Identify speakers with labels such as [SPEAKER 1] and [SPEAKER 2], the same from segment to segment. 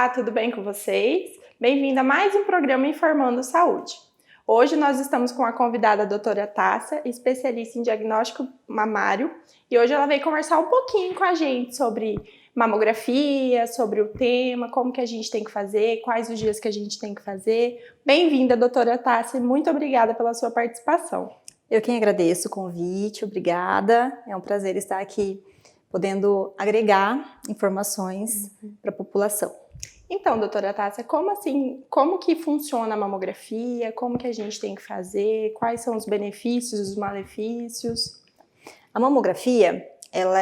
[SPEAKER 1] Olá, tudo bem com vocês? Bem-vindo a mais um programa Informando Saúde. Hoje nós estamos com a convidada a doutora Tássia, especialista em diagnóstico mamário, e hoje ela veio conversar um pouquinho com a gente sobre mamografia, sobre o tema, como que a gente tem que fazer, quais os dias que a gente tem que fazer. Bem-vinda, doutora Tássia, muito obrigada pela sua participação.
[SPEAKER 2] Eu quem agradeço o convite, obrigada. É um prazer estar aqui podendo agregar informações para a população.
[SPEAKER 1] Então, doutora Tássia, como que funciona a mamografia? Como que a gente tem que fazer? Quais são os benefícios e os malefícios?
[SPEAKER 2] A mamografia, ela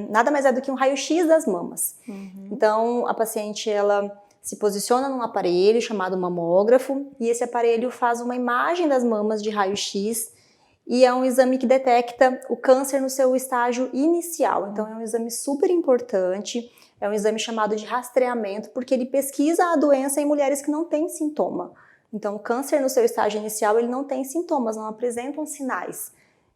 [SPEAKER 2] nada mais é do que um raio-x das mamas. Então, a paciente, ela se posiciona num aparelho chamado mamógrafo e esse aparelho faz uma imagem das mamas de raio-x e é um exame que detecta o câncer no seu estágio inicial. Então, é um exame super importante, é um exame chamado de rastreamento, porque ele pesquisa a doença em mulheres que não têm sintoma. Então, o câncer no seu estágio inicial, ele não tem sintomas, não apresentam sinais.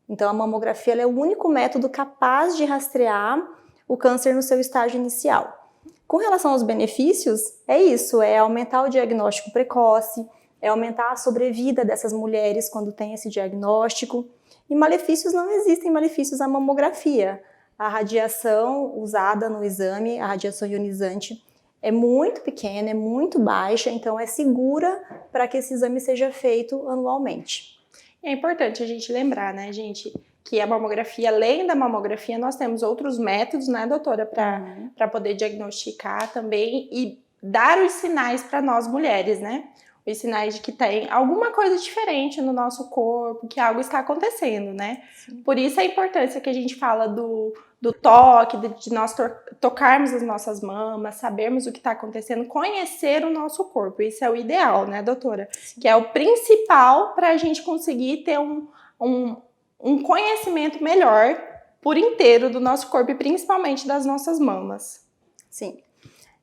[SPEAKER 2] Então, a mamografia ela é o único método capaz de rastrear o câncer no seu estágio inicial. Com relação aos benefícios, é isso, é aumentar o diagnóstico precoce, é aumentar a sobrevida dessas mulheres quando tem esse diagnóstico. E malefícios, não existem malefícios à mamografia. A radiação usada no exame, a radiação ionizante, é muito pequena, é muito baixa, então é segura para que esse exame seja feito anualmente.
[SPEAKER 1] É importante a gente lembrar, né, gente, que a mamografia, além da mamografia, nós temos outros métodos, né, doutora, para poder diagnosticar também e dar os sinais para nós mulheres, né? Os sinais de que tem alguma coisa diferente no nosso corpo, que algo está acontecendo, né? Sim. Por isso a importância que a gente fala do toque, de nós tocarmos as nossas mamas, sabermos o que está acontecendo, conhecer o nosso corpo. Isso é o ideal, né, doutora? Sim. Que é o principal para a gente conseguir ter um conhecimento melhor por inteiro do nosso corpo e principalmente das nossas mamas.
[SPEAKER 2] Sim.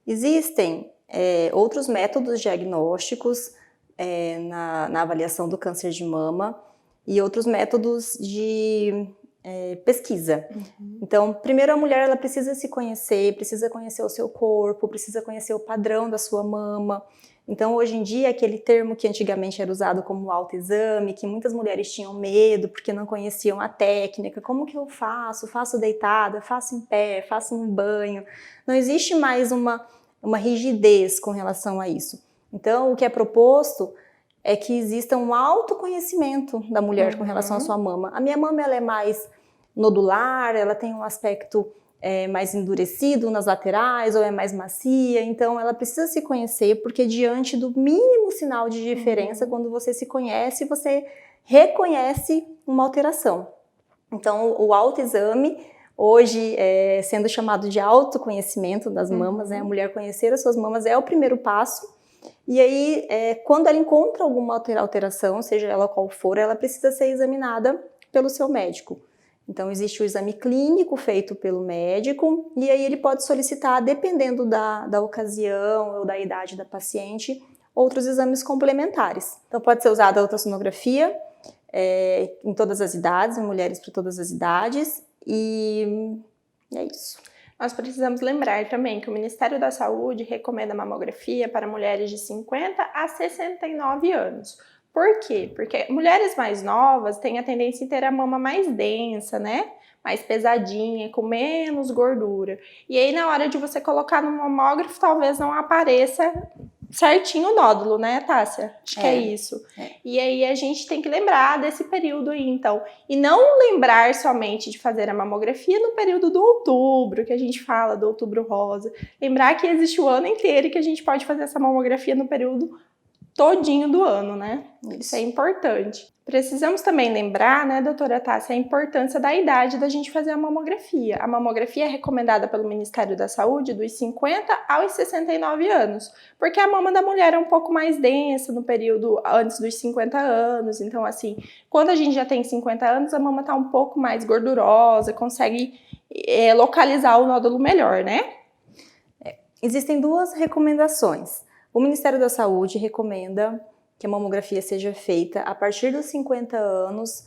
[SPEAKER 2] Existem outros métodos diagnósticos na avaliação do câncer de mama e outros métodos de pesquisa. Então, primeiro a mulher ela precisa se conhecer, precisa conhecer o seu corpo, precisa conhecer o padrão da sua mama. Então, hoje em dia, aquele termo que antigamente era usado como autoexame, que muitas mulheres tinham medo porque não conheciam a técnica, como que eu faço? Faço deitada, faço em pé, faço um banho. Não existe mais uma rigidez com relação a isso. Então, o que é proposto é que exista um autoconhecimento da mulher com relação à sua mama. A minha mama ela é mais nodular, ela tem um aspecto mais endurecido nas laterais ou é mais macia, então ela precisa se conhecer porque diante do mínimo sinal de diferença, quando você se conhece, você reconhece uma alteração. Então, o autoexame hoje, sendo chamado de autoconhecimento das mamas, né? A mulher conhecer as suas mamas é o primeiro passo. E aí, quando ela encontra alguma alteração, seja ela qual for, ela precisa ser examinada pelo seu médico. Então, existe o exame clínico feito pelo médico, e aí ele pode solicitar, dependendo da ocasião ou da idade da paciente, outros exames complementares. Então, pode ser usada a ultrassonografia em todas as idades, em mulheres para todas as idades, e é isso.
[SPEAKER 1] Nós precisamos lembrar também que o Ministério da Saúde recomenda mamografia para mulheres de 50 a 69 anos. Por quê? Porque mulheres mais novas têm a tendência em ter a mama mais densa, né? Mais pesadinha, com menos gordura. E aí, na hora de você colocar no mamógrafo, talvez não apareça certinho o nódulo, né, Tássia? Acho que é isso. E aí a gente tem que lembrar desse período aí, então. E não lembrar somente de fazer a mamografia no período do outubro, que a gente fala do outubro rosa. Lembrar que existe o ano inteiro e que a gente pode fazer essa mamografia no período todinho do ano, né? Isso é importante. Precisamos também lembrar, né, doutora Tássia, a importância da idade da gente fazer a mamografia. A mamografia é recomendada pelo Ministério da Saúde dos 50 aos 69 anos, porque a mama da mulher é um pouco mais densa no período antes dos 50 anos. Então, assim, quando a gente já tem 50 anos, a mama tá um pouco mais gordurosa, consegue localizar o nódulo melhor, né?
[SPEAKER 2] Existem duas recomendações. O Ministério da Saúde recomenda que a mamografia seja feita a partir dos 50 anos,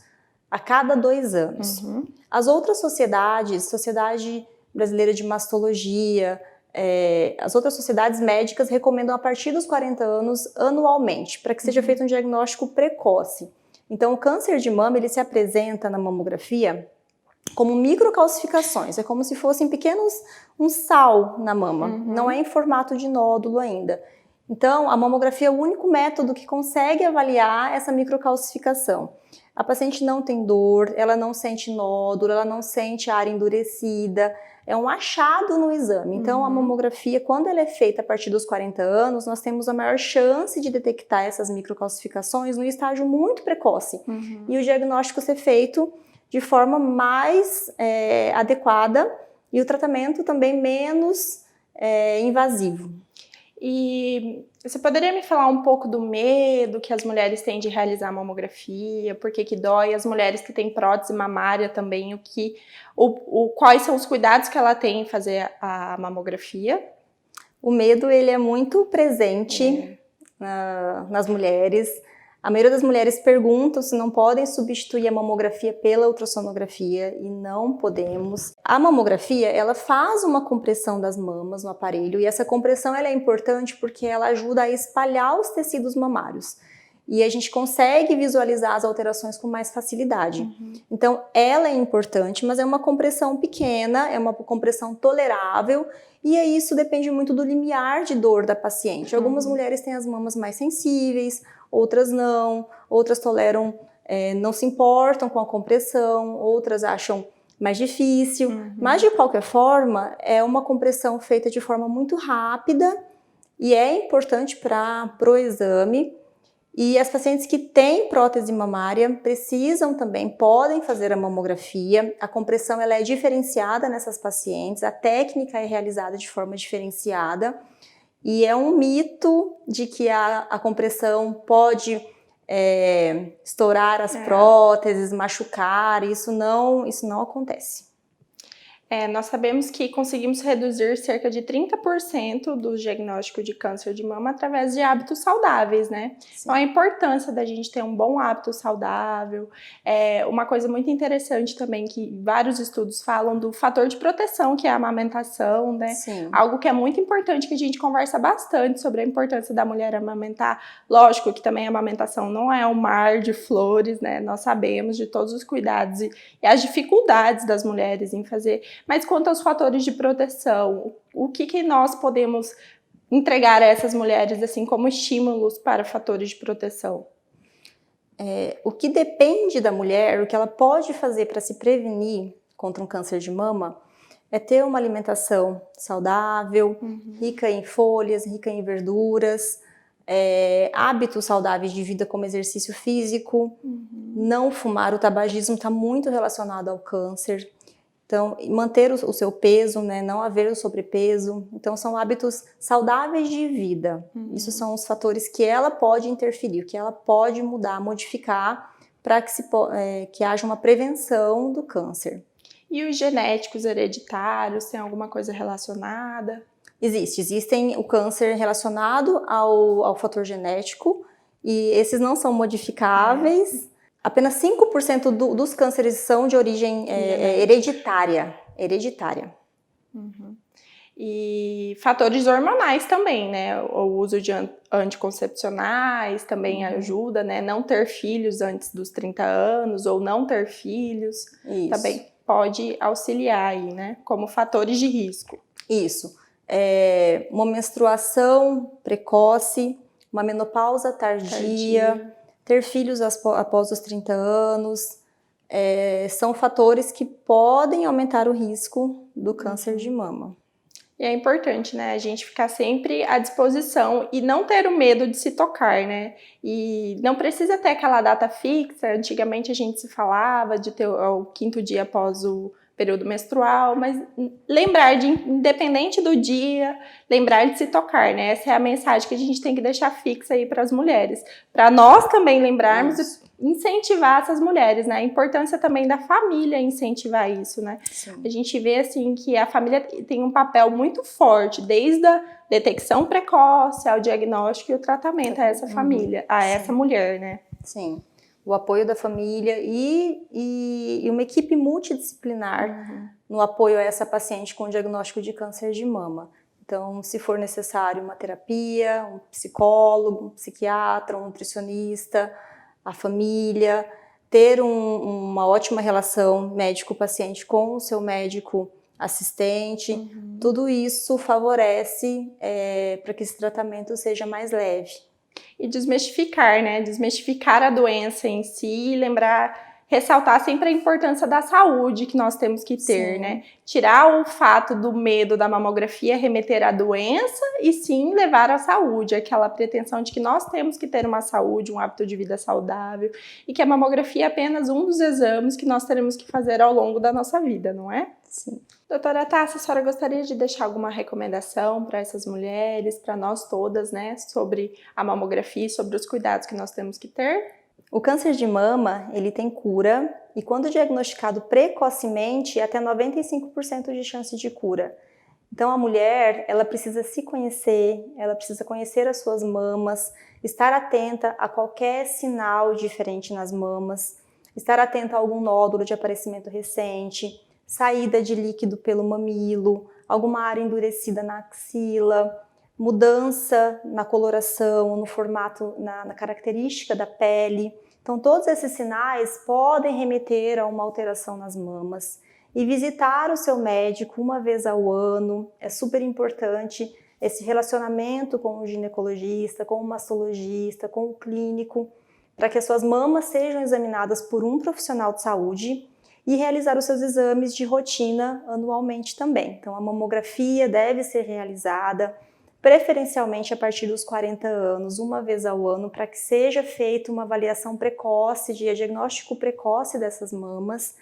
[SPEAKER 2] a cada 2 anos. As outras sociedades, Sociedade Brasileira de Mastologia, as outras sociedades médicas recomendam a partir dos 40 anos anualmente, para que seja feito um diagnóstico precoce. Então, o câncer de mama, ele se apresenta na mamografia como microcalcificações, é como se fossem um sal na mama, não é em formato de nódulo ainda. Então, a mamografia é o único método que consegue avaliar essa microcalcificação. A paciente não tem dor, ela não sente nódulo, ela não sente área endurecida, é um achado no exame. Então, a mamografia, quando ela é feita a partir dos 40 anos, nós temos a maior chance de detectar essas microcalcificações no estágio muito precoce. E o diagnóstico ser feito de forma mais adequada e o tratamento também menos invasivo.
[SPEAKER 1] E você poderia me falar um pouco do medo que as mulheres têm de realizar a mamografia, por que dói, as mulheres que têm prótese mamária também, quais são os cuidados que ela tem em fazer a mamografia?
[SPEAKER 2] O medo, ele é muito presente nas mulheres. A maioria das mulheres perguntam se não podem substituir a mamografia pela ultrassonografia e não podemos. A mamografia, ela faz uma compressão das mamas no aparelho e essa compressão ela é importante porque ela ajuda a espalhar os tecidos mamários e a gente consegue visualizar as alterações com mais facilidade. Então, ela é importante, mas é uma compressão pequena, é uma compressão tolerável e aí isso depende muito do limiar de dor da paciente. Algumas mulheres têm as mamas mais sensíveis, outras não, outras toleram, não se importam com a compressão, outras acham mais difícil, mas de qualquer forma é uma compressão feita de forma muito rápida e é importante para o exame. E as pacientes que têm prótese mamária podem fazer a mamografia. A compressão ela é diferenciada nessas pacientes, a técnica é realizada de forma diferenciada. E é um mito de que a compressão pode estourar as próteses, machucar, isso não acontece.
[SPEAKER 1] Nós sabemos que conseguimos reduzir cerca de 30% do diagnóstico de câncer de mama através de hábitos saudáveis, né? Sim. Então, a importância da gente ter um bom hábito saudável. Uma coisa muito interessante também, que vários estudos falam do fator de proteção, que é a amamentação, né?
[SPEAKER 2] Sim.
[SPEAKER 1] Algo que é muito importante, que a gente conversa bastante sobre a importância da mulher amamentar. Lógico que também a amamentação não é um mar de flores, né? Nós sabemos de todos os cuidados e as dificuldades das mulheres em fazer. Mas quanto aos fatores de proteção, o que nós podemos entregar a essas mulheres assim como estímulos para fatores de proteção?
[SPEAKER 2] O que depende da mulher, o que ela pode fazer para se prevenir contra um câncer de mama é ter uma alimentação saudável, rica em folhas, rica em verduras, hábitos saudáveis de vida como exercício físico, não fumar. O tabagismo está muito relacionado ao câncer. Então, manter o seu peso, né, não haver o sobrepeso. Então, são hábitos saudáveis de vida. Isso são os fatores que ela pode interferir, que ela pode mudar, modificar, para que haja uma prevenção do câncer.
[SPEAKER 1] E os genéticos hereditários, tem alguma coisa relacionada?
[SPEAKER 2] Existem o câncer relacionado ao fator genético, e esses não são modificáveis. Apenas 5% dos cânceres são de origem hereditária.
[SPEAKER 1] E fatores hormonais também, né? O uso de anticoncepcionais também ajuda, né? Não ter filhos antes dos 30 anos ou não ter filhos também pode auxiliar aí, né? Como fatores de risco.
[SPEAKER 2] Isso. Uma menstruação precoce, uma menopausa tardia. Ter filhos após os 30 anos, são fatores que podem aumentar o risco do câncer de mama.
[SPEAKER 1] E é importante, né, a gente ficar sempre à disposição e não ter o medo de se tocar, né? E não precisa ter aquela data fixa. Antigamente a gente se falava de ter o 5º dia após o período menstrual, mas lembrar independente do dia, lembrar de se tocar, né? Essa é a mensagem que a gente tem que deixar fixa aí para as mulheres, para nós também lembrarmos e incentivar essas mulheres, né? A importância também da família incentivar isso, né? Sim. A gente vê assim que a família tem um papel muito forte, desde a detecção precoce ao diagnóstico e o tratamento a essa família, a essa mulher, né?
[SPEAKER 2] Sim. O apoio da família e uma equipe multidisciplinar no apoio a essa paciente com diagnóstico de câncer de mama. Então, se for necessário uma terapia, um psicólogo, um psiquiatra, um nutricionista, a família, ter uma ótima relação médico-paciente com o seu médico assistente, tudo isso favorece para que esse tratamento seja mais leve.
[SPEAKER 1] E desmistificar, né? Desmistificar a doença em si, ressaltar sempre a importância da saúde que nós temos que ter, né? Tirar o fato do medo da mamografia remeter à doença e sim levar à saúde, aquela pretensão de que nós temos que ter uma saúde, um hábito de vida saudável e que a mamografia é apenas um dos exames que nós teremos que fazer ao longo da nossa vida, não é?
[SPEAKER 2] Sim.
[SPEAKER 1] Doutora Tássia, a senhora gostaria de deixar alguma recomendação para essas mulheres, para nós todas, né, sobre a mamografia e sobre os cuidados que nós temos que ter?
[SPEAKER 2] O câncer de mama, ele tem cura e quando diagnosticado precocemente, até 95% de chance de cura. Então a mulher, ela precisa se conhecer, ela precisa conhecer as suas mamas, estar atenta a qualquer sinal diferente nas mamas, estar atenta a algum nódulo de aparecimento recente, saída de líquido pelo mamilo, alguma área endurecida na axila, mudança na coloração, no formato, na característica da pele. Então, todos esses sinais podem remeter a uma alteração nas mamas. E visitar o seu médico uma vez ao ano é super importante. Esse relacionamento com o ginecologista, com o mastologista, com o clínico, para que as suas mamas sejam examinadas por um profissional de saúde e realizar os seus exames de rotina anualmente também. Então, a mamografia deve ser realizada preferencialmente a partir dos 40 anos, uma vez ao ano, para que seja feita uma avaliação precoce, diagnóstico precoce dessas mamas.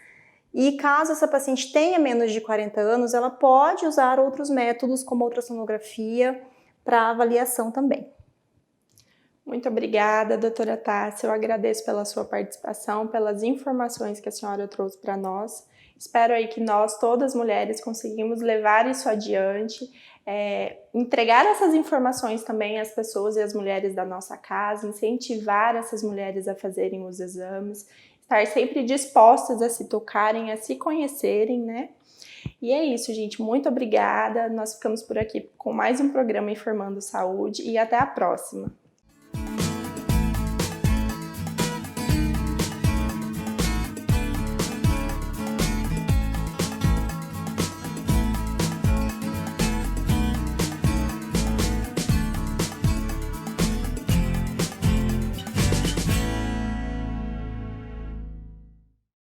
[SPEAKER 2] E caso essa paciente tenha menos de 40 anos, ela pode usar outros métodos, como ultrassonografia, para avaliação também.
[SPEAKER 1] Muito obrigada, doutora Tássia. Eu agradeço pela sua participação, pelas informações que a senhora trouxe para nós. Espero aí que nós, todas mulheres, conseguimos levar isso adiante, entregar essas informações também às pessoas e às mulheres da nossa casa, incentivar essas mulheres a fazerem os exames, estar sempre dispostas a se tocarem, a se conhecerem, né? E é isso, gente. Muito obrigada. Nós ficamos por aqui com mais um programa Informando Saúde e até a próxima.